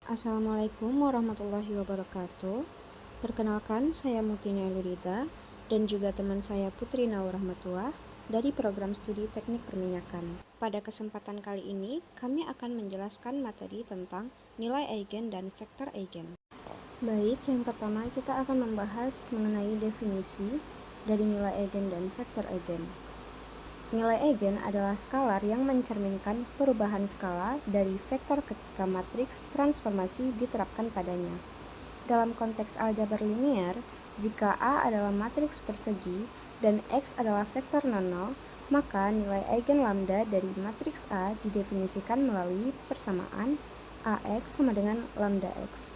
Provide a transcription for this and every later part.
Assalamualaikum warahmatullahi wabarakatuh. Perkenalkan, saya Mutina Elurita dan juga teman saya Putri Naur Rahmatullah dari program studi teknik perminyakan. Pada kesempatan kali ini, kami akan menjelaskan materi tentang nilai eigen dan vektor eigen. Baik, yang pertama kita akan membahas mengenai definisi dari nilai eigen dan vektor eigen. Nilai eigen adalah skalar yang mencerminkan perubahan skala dari vektor ketika matriks transformasi diterapkan padanya. Dalam konteks aljabar linear, jika A adalah matriks persegi dan X adalah vektor non-nol, maka nilai eigen lambda dari matriks A didefinisikan melalui persamaan AX sama dengan lambda X.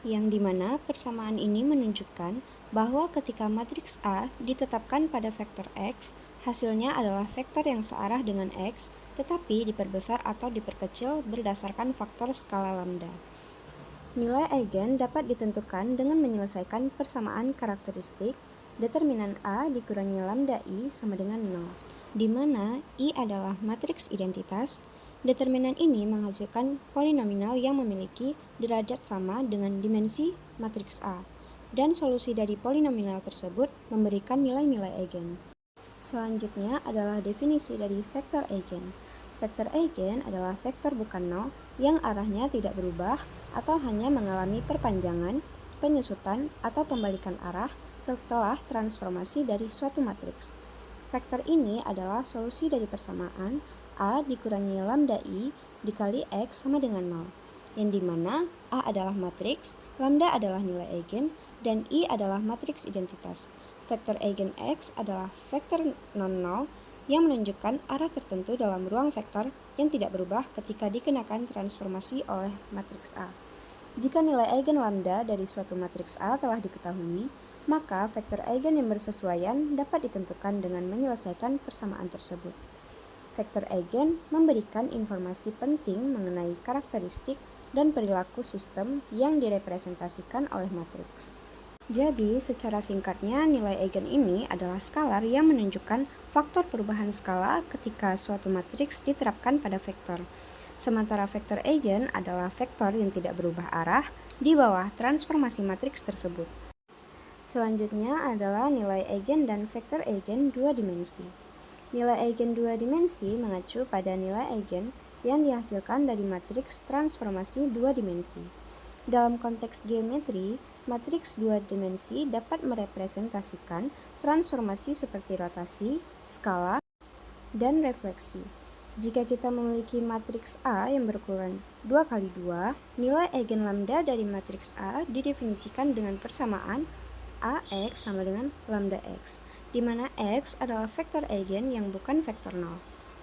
Yang dimana persamaan ini menunjukkan bahwa ketika matriks A ditetapkan pada vektor X, hasilnya adalah vektor yang searah dengan X, tetapi diperbesar atau diperkecil berdasarkan faktor skala lambda. Nilai eigen dapat ditentukan dengan menyelesaikan persamaan karakteristik determinan A dikurangi lambda I sama dengan 0, di mana I adalah matriks identitas. Determinan ini menghasilkan polinomial yang memiliki derajat sama dengan dimensi matriks A, dan solusi dari polinomial tersebut memberikan nilai-nilai eigen. Selanjutnya adalah definisi dari vektor eigen. Vektor eigen adalah vektor bukan nol yang arahnya tidak berubah atau hanya mengalami perpanjangan, penyusutan, atau pembalikan arah setelah transformasi dari suatu matriks. Vektor ini adalah solusi dari persamaan A dikurangi lambda I dikali X sama dengan 0, yang dimana A adalah matriks, lambda adalah nilai eigen, dan I adalah matriks identitas. Vektor eigen X adalah vektor non-nol yang menunjukkan arah tertentu dalam ruang vektor yang tidak berubah ketika dikenakan transformasi oleh matriks A. Jika nilai eigen lambda dari suatu matriks A telah diketahui, maka vektor eigen yang bersesuaian dapat ditentukan dengan menyelesaikan persamaan tersebut. Vektor eigen memberikan informasi penting mengenai karakteristik dan perilaku sistem yang direpresentasikan oleh matriks. Jadi, secara singkatnya, nilai eigen ini adalah skalar yang menunjukkan faktor perubahan skala ketika suatu matriks diterapkan pada vektor. Sementara vektor eigen adalah vektor yang tidak berubah arah di bawah transformasi matriks tersebut. Selanjutnya adalah nilai eigen dan vektor eigen dua dimensi. Nilai eigen dua dimensi mengacu pada nilai eigen yang dihasilkan dari matriks transformasi dua dimensi. Dalam konteks geometri, matriks dua dimensi dapat merepresentasikan transformasi seperti rotasi, skala, dan refleksi. Jika kita memiliki matriks A yang berukuran 2 kali 2, nilai eigen lambda dari matriks A didefinisikan dengan persamaan AX sama dengan lambda X, di mana X adalah vektor eigen yang bukan vektor nol.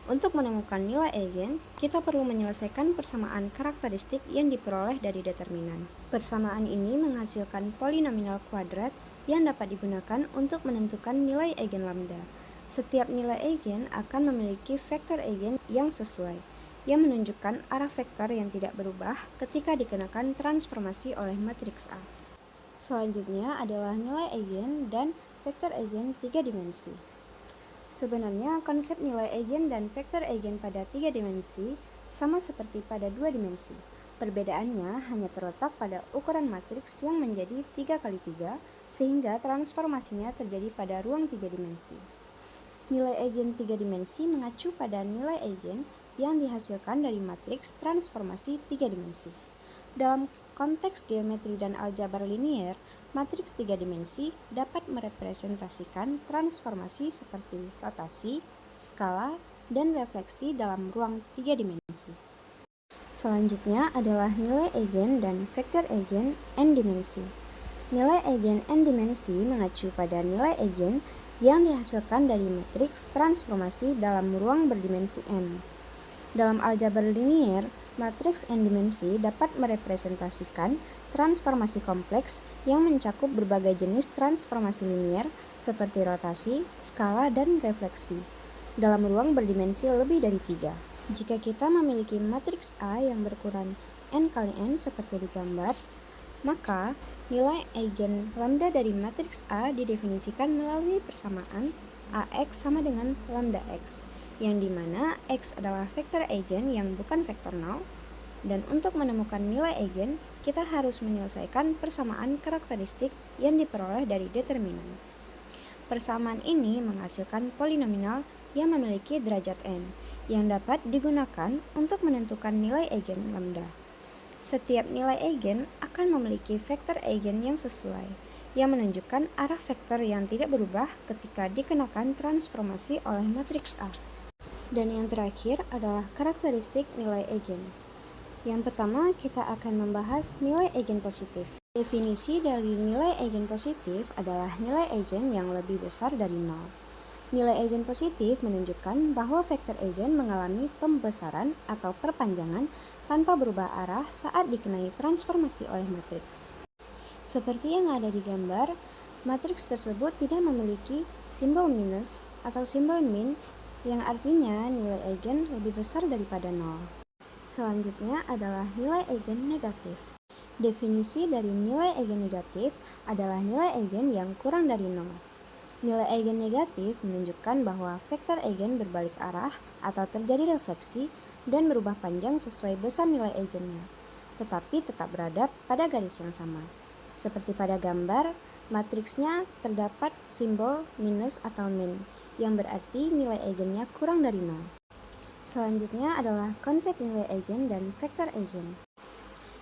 Untuk menemukan nilai eigen, kita perlu menyelesaikan persamaan karakteristik yang diperoleh dari determinan. Persamaan ini menghasilkan polinomial kuadrat yang dapat digunakan untuk menentukan nilai eigen lambda. Setiap nilai eigen akan memiliki vektor eigen yang sesuai, yang menunjukkan arah vektor yang tidak berubah ketika dikenakan transformasi oleh matriks A. Selanjutnya adalah nilai eigen dan vektor eigen 3 dimensi. Sebenarnya konsep nilai eigen dan vektor eigen pada 3 dimensi sama seperti pada 2 dimensi. Perbedaannya hanya terletak pada ukuran matriks yang menjadi 3 kali 3 sehingga transformasinya terjadi pada ruang 3 dimensi. Nilai eigen 3 dimensi mengacu pada nilai eigen yang dihasilkan dari matriks transformasi 3 dimensi. Dalam konteks geometri dan aljabar linear, matriks 3 dimensi dapat merepresentasikan transformasi seperti rotasi, skala, dan refleksi dalam ruang 3 dimensi. Selanjutnya adalah nilai eigen dan vektor eigen n dimensi. Nilai eigen n dimensi mengacu pada nilai eigen yang dihasilkan dari matriks transformasi dalam ruang berdimensi n. Dalam aljabar linear, matriks n dimensi dapat merepresentasikan transformasi kompleks yang mencakup berbagai jenis transformasi linear seperti rotasi, skala, dan refleksi dalam ruang berdimensi lebih dari 3. Jika kita memiliki matriks A yang berukuran n kali n seperti di gambar, maka nilai eigen lambda dari matriks A didefinisikan melalui persamaan AX sama dengan lambda X, yang dimana X adalah vektor eigen yang bukan vektor nol, Dan untuk menemukan nilai eigen, kita harus menyelesaikan persamaan karakteristik yang diperoleh dari determinan. Persamaan ini menghasilkan polinomial yang memiliki derajat n, yang dapat digunakan untuk menentukan nilai eigen lambda. Setiap nilai eigen akan memiliki vektor eigen yang sesuai, yang menunjukkan arah vektor yang tidak berubah ketika dikenakan transformasi oleh matriks A. Dan yang terakhir adalah karakteristik nilai eigen. Yang pertama, kita akan membahas nilai eigen positif. Definisi dari nilai eigen positif adalah nilai eigen yang lebih besar dari 0. Nilai eigen positif menunjukkan bahwa vektor eigen mengalami pembesaran atau perpanjangan tanpa berubah arah saat dikenai transformasi oleh matriks. Seperti yang ada di gambar, matriks tersebut tidak memiliki simbol minus atau simbol min, yang artinya nilai eigen lebih besar daripada 0. Selanjutnya adalah nilai eigen negatif. Definisi dari nilai eigen negatif adalah nilai eigen yang kurang dari 0. Nilai eigen negatif menunjukkan bahwa vektor eigen berbalik arah atau terjadi refleksi dan berubah panjang sesuai besar nilai eigennya, tetapi tetap berada pada garis yang sama. Seperti pada gambar, matriksnya terdapat simbol minus atau min, yang berarti nilai eigennya kurang dari 0. Selanjutnya adalah konsep nilai eigen dan vektor eigen.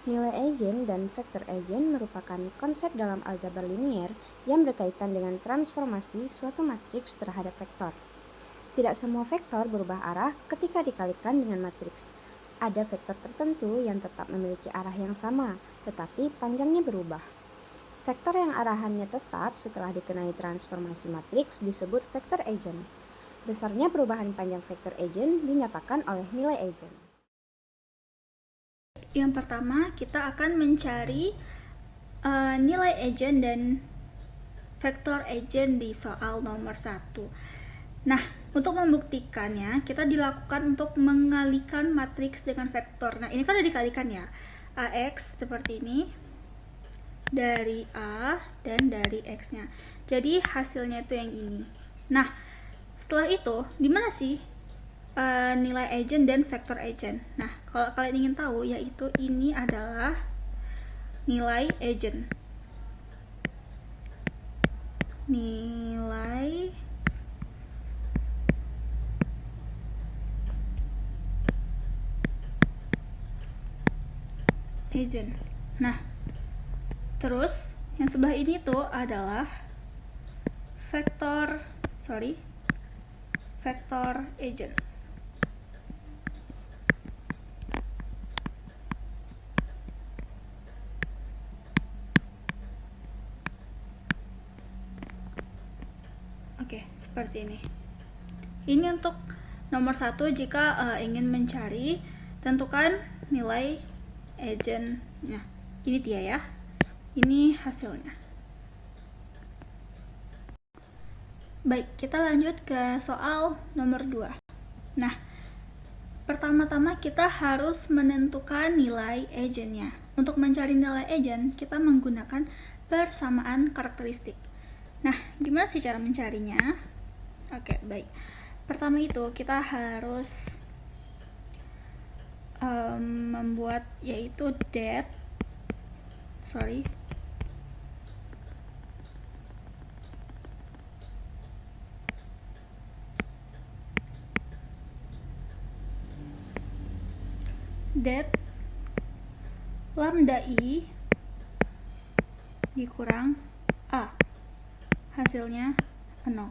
Nilai eigen dan vektor eigen merupakan konsep dalam aljabar linier yang berkaitan dengan transformasi suatu matriks terhadap vektor. Tidak semua vektor berubah arah ketika dikalikan dengan matriks. Ada vektor tertentu yang tetap memiliki arah yang sama, tetapi panjangnya berubah. Vektor yang arahannya tetap setelah dikenai transformasi matriks disebut vektor eigen. Besarnya perubahan panjang vektor eigen dinyatakan oleh nilai eigen. Yang pertama, kita akan mencari nilai eigen dan vektor eigen di soal nomor 1. Nah, untuk membuktikannya, kita dilakukan untuk mengalikan matriks dengan vektor. Nah, ini kan udah dikalikan ya. AX seperti ini, dari A dan dari X-nya. Jadi, hasilnya itu yang ini. Nah, setelah itu, di mana sih nilai eigen dan vektor eigen? Nah, kalau kalian ingin tahu, yaitu ini adalah nilai eigen. Nilai eigen. Nah, terus yang sebelah ini tuh adalah vektor eigen. Oke, seperti ini. Ini untuk nomor 1 jika ingin mencari, tentukan nilai eigennya. Ini dia ya. Ini hasilnya. Baik, kita lanjut ke soal nomor 2. Nah, pertama-tama kita harus menentukan nilai eigennya. Untuk mencari nilai eigen, kita menggunakan persamaan karakteristik. Nah, gimana sih cara mencarinya? Oke, baik. Pertama itu kita harus membuat yaitu det lambda i dikurang a, hasilnya 0.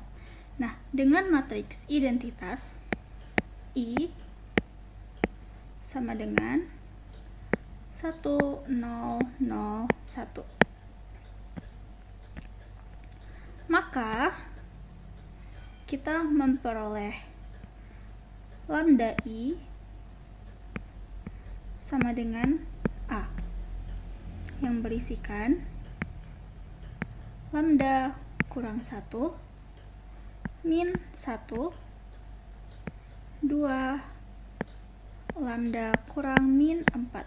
Nah, dengan matriks identitas I sama dengan 1, 0, 0, 1. Maka kita memperoleh lambda I sama dengan A yang berisikan lambda kurang 1 min 1 2 lambda kurang min 4.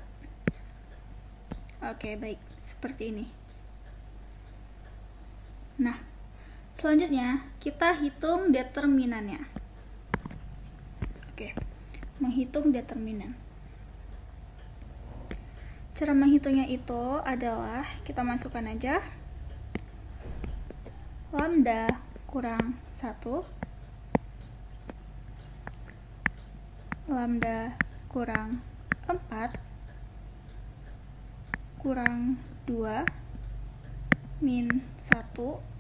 Oke, baik, seperti ini. Nah, selanjutnya kita hitung determinannya. Oke, menghitung determinan. Cara menghitungnya itu adalah kita masukkan aja lambda kurang 1, lambda kurang 4, kurang 2, min 1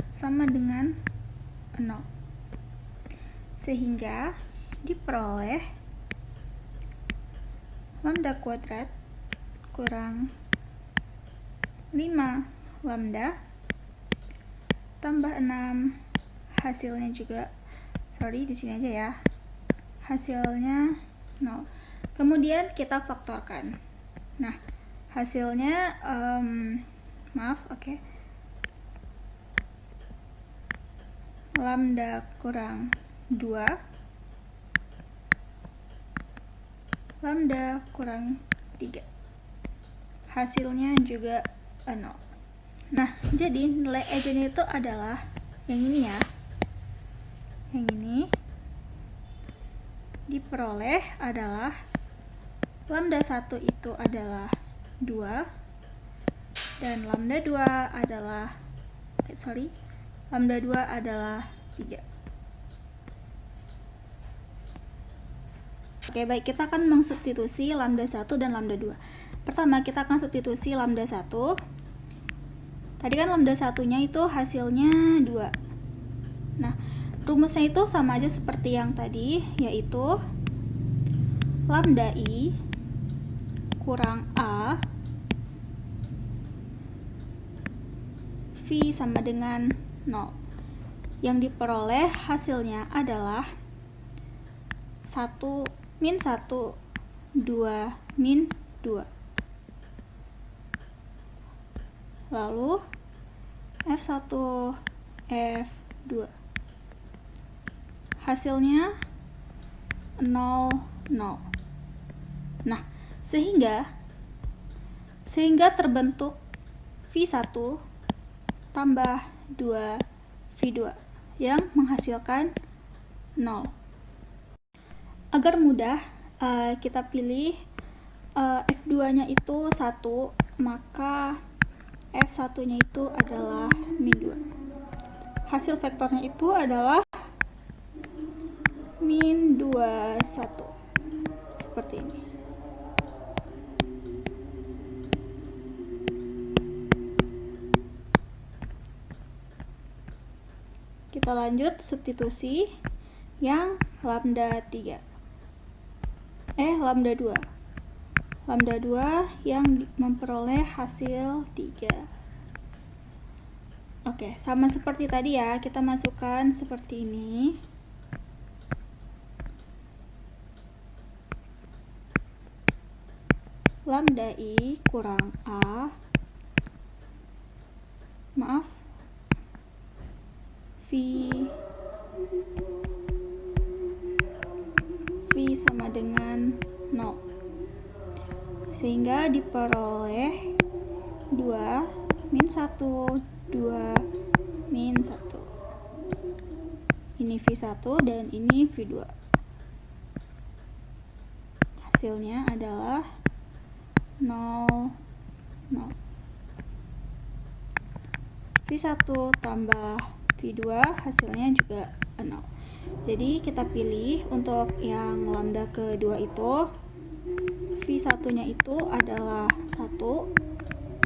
sama dengan 0. Sehingga diperoleh lambda kuadrat kurang 5 lambda tambah 6, hasilnya juga, di sini aja ya, hasilnya 0. Kemudian kita faktorkan. Nah, hasilnya lambda kurang 2, lambda kurang 3, hasilnya juga 0. Nah, jadi nilai Egen itu adalah yang ini ya, yang ini diperoleh adalah lambda 1 itu adalah 2 dan lambda 2 adalah lambda 2 adalah 3. Oke, baik, kita akan mensubstitusi lambda 1 dan lambda 2. Pertama, kita akan substitusi lambda 1. Tadi kan lambda 1-nya itu hasilnya 2. Nah, rumusnya itu sama aja seperti yang tadi, yaitu lambda I kurang A V sama dengan 0. Yang diperoleh hasilnya adalah 1 min 1, 2 min 2. Lalu F1, F2. Hasilnya 0, 0. Nah, sehingga terbentuk V1 tambah 2 V2 yang menghasilkan 0. Agar mudah, kita pilih F2-nya itu 1, maka F1-nya itu adalah min 2. Hasil vektornya itu adalah min 2, 1. Seperti ini. Kita lanjut substitusi yang lambda 3. Lambda 2. Lambda 2 yang memperoleh hasil 3. Oke, sama seperti tadi ya, kita masukkan seperti ini. Lambda I kurang A, V sama dengan 0. Sehingga diperoleh 2 min 1, 2 min 1. Ini V1 dan ini V2. Hasilnya adalah 0, 0. V1 tambah V2 hasilnya juga 0. Jadi kita pilih untuk yang lambda kedua itu V1-nya itu adalah 1,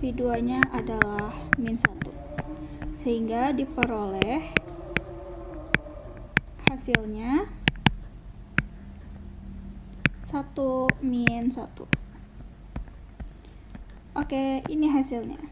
V2-nya adalah min 1. Sehingga diperoleh hasilnya 1 min 1. Oke, ini hasilnya.